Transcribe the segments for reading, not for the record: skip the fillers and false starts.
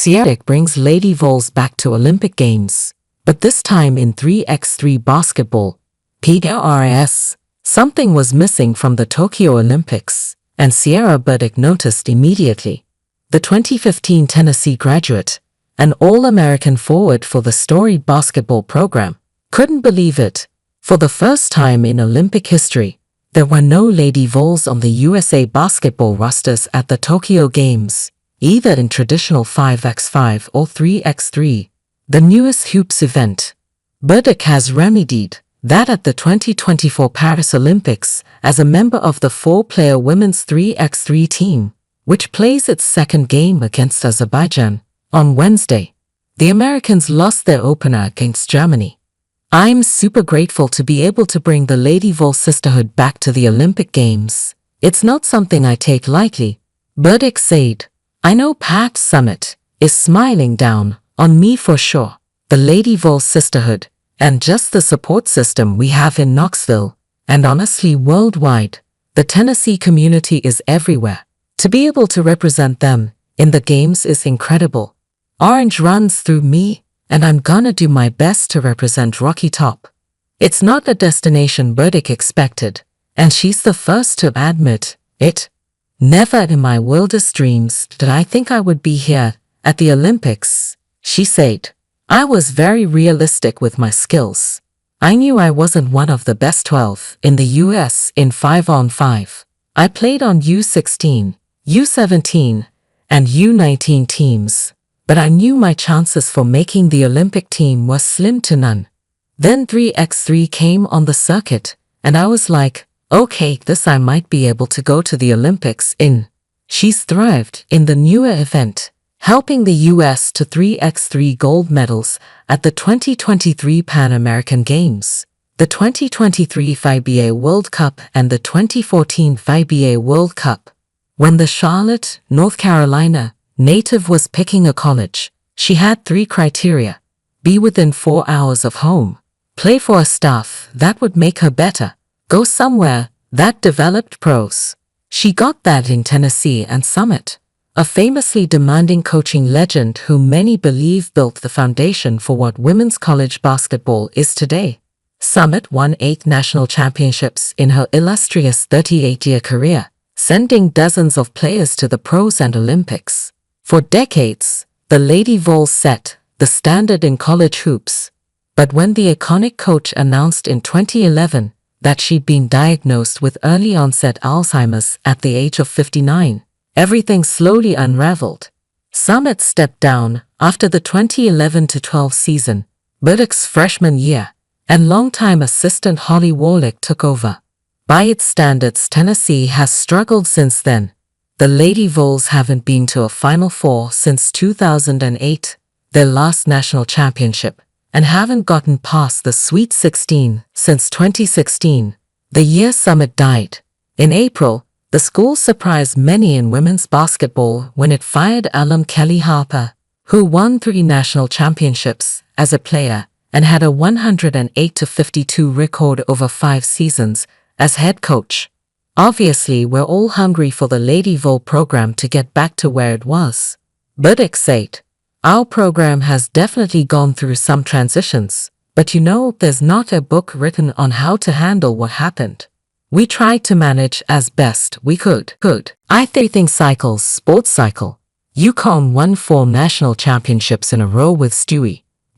Cierra Burdick brings Lady Vols back to Olympic Games, but this time in 3x3 basketball. PRS. Something was missing from the Tokyo Olympics, and Cierra Burdick noticed immediately. The 2015 Tennessee graduate, an All-American forward for the Storied basketball program, couldn't believe it. For the first time in Olympic history, there were no Lady Vols on the USA basketball rosters at the Tokyo Games, either in traditional 5x5 or 3x3, the newest hoops event. Burdick has remedied that at the 2024 Paris Olympics as a member of the 4-player women's 3x3 team, which plays its second game against Azerbaijan on Wednesday. The Americans lost their opener against Germany. "I'm super grateful to be able to bring the Lady Vol sisterhood back to the Olympic Games. It's not something I take lightly," Burdick said. "I know Pat Summitt is smiling down on me for sure. The Lady Vol sisterhood, and just the support system we have in Knoxville, and honestly worldwide, the Tennessee community is everywhere. To be able to represent them in the games is incredible. Orange runs through me, and I'm gonna do my best to represent Rocky Top." It's not a destination Burdick expected, and she's the first to admit it. "Never in my wildest dreams did I think I would be here at the Olympics," she said. "I was very realistic with my skills. I knew I wasn't one of the best 12 in the US in 5-on-5. I played on U16, U17, and U19 teams, but I knew my chances for making the Olympic team were slim to none. Then 3x3 came on the circuit, and I was like, okay, this I might be able to go to the Olympics in." She's thrived in the newer event, helping the US to 3x3 gold medals at the 2023 Pan American Games, the 2023 FIBA World Cup, and the 2014 FIBA World Cup. When the Charlotte, North Carolina native was picking a college, she had 3 criteria: be within 4 hours of home, play for a staff that would make her better, go somewhere that developed pros. She got that in Tennessee and Summitt, a famously demanding coaching legend who many believe built the foundation for what women's college basketball is today. Summitt won 8 national championships in her illustrious 38-year career, sending dozens of players to the pros and Olympics. For decades, the Lady Vols set the standard in college hoops. But when the iconic coach announced in 2011 that she'd been diagnosed with early-onset Alzheimer's at the age of 59, everything slowly unraveled. Summitt stepped down after the 2011-12 season, Burdick's freshman year, and longtime assistant Holly Warlick took over. By its standards, Tennessee has struggled since then. The Lady Vols haven't been to a Final Four since 2008, their last national championship, and haven't gotten past the Sweet 16 since 2016, the year Summitt died. In April, the school surprised many in women's basketball when it fired alum Kelly Harper, who won 3 national championships as a player and had a 108-52 record over 5 seasons as head coach. "Obviously, we're all hungry for the Lady Vol program to get back to where it was," Burdick said. "Our program has definitely gone through some transitions, but you know, there's not a book written on how to handle what happened. We tried to manage as best we could. I think cycles, sports cycle. UConn won 4 national championships in a row with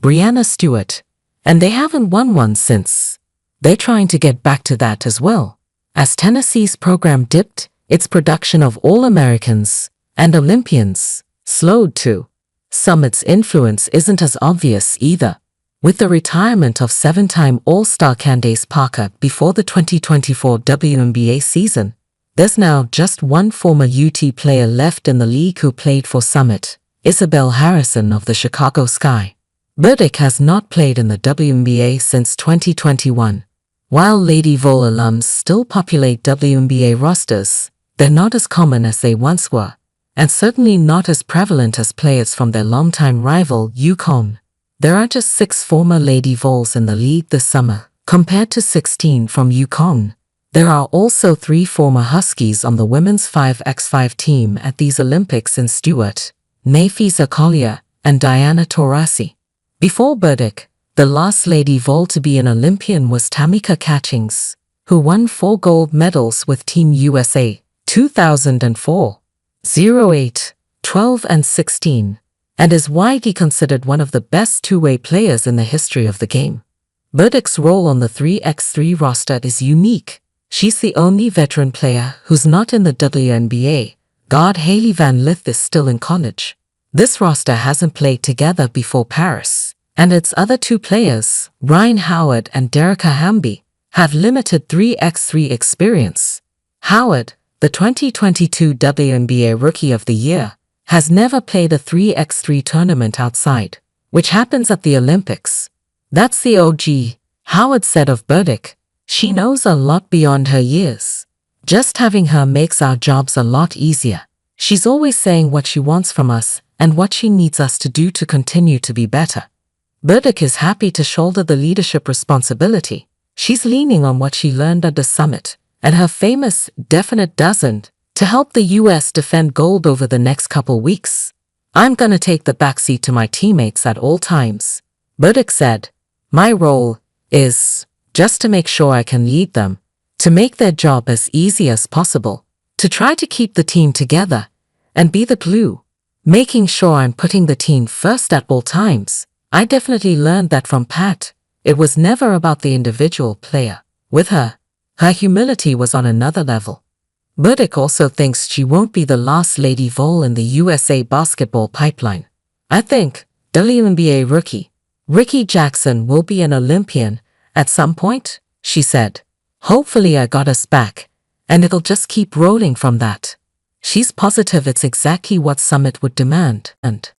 Brianna Stewart, and they haven't won one since. They're trying to get back to that as well. As Tennessee's program dipped, its production of All-Americans and Olympians slowed too. Summitt's influence isn't as obvious either. With the retirement of 7-time All-Star Candace Parker before the 2024 WNBA season, there's now just one former UT player left in the league who played for Summitt, Isabel Harrison of the Chicago Sky. Burdick has not played in the WNBA since 2021. While Lady Vol alums still populate WNBA rosters, they're not as common as they once were, and certainly not as prevalent as players from their longtime rival UConn. There are just 6 former Lady Vols in the league this summer, compared to 16 from UConn. There are also 3 former Huskies on the women's 5x5 team at these Olympics in Stewart, Nafisa Collier, and Diana Taurasi. Before Burdick, the last lady Vol to be an Olympian was Tamika Catchings, who won 4 gold medals with Team USA, 2004, 08, 12 and 16, and is widely considered one of the best two-way players in the history of the game. Burdick's role on the 3x3 roster is unique. She's the only veteran player who's not in the WNBA. Guard Hailey Van Lith is still in college. This roster hasn't played together before Paris, and its other 2 players, Ryan Howard and Dereka Hamby, have limited 3x3 experience. Howard, the 2022 WNBA Rookie of the Year, has never played a 3x3 tournament outside, which happens at the Olympics. That's the OG, Howard said of Burdick. She knows a lot beyond her years. Just having her makes our jobs a lot easier. She's always saying what she wants from us and what she needs us to do to continue to be better. Burdick is happy to shoulder the leadership responsibility. She's leaning on what she learned at the summit and her famous definite dozen to help the US defend gold over the next couple weeks. I'm gonna take the backseat to my teammates at all times, Burdick said. My role is just to make sure I can lead them, to make their job as easy as possible, to try to keep the team together and be the glue, making sure I'm putting the team first at all times. I definitely learned that from Pat. It was never about the individual player. With her, her humility was on another level. Burdick also thinks she won't be the last Lady Vol in the USA basketball pipeline. I think WNBA rookie Ricky Jackson will be an Olympian at some point, she said. Hopefully I got us back, and it'll just keep rolling from that. She's positive it's exactly what Summit would demand, and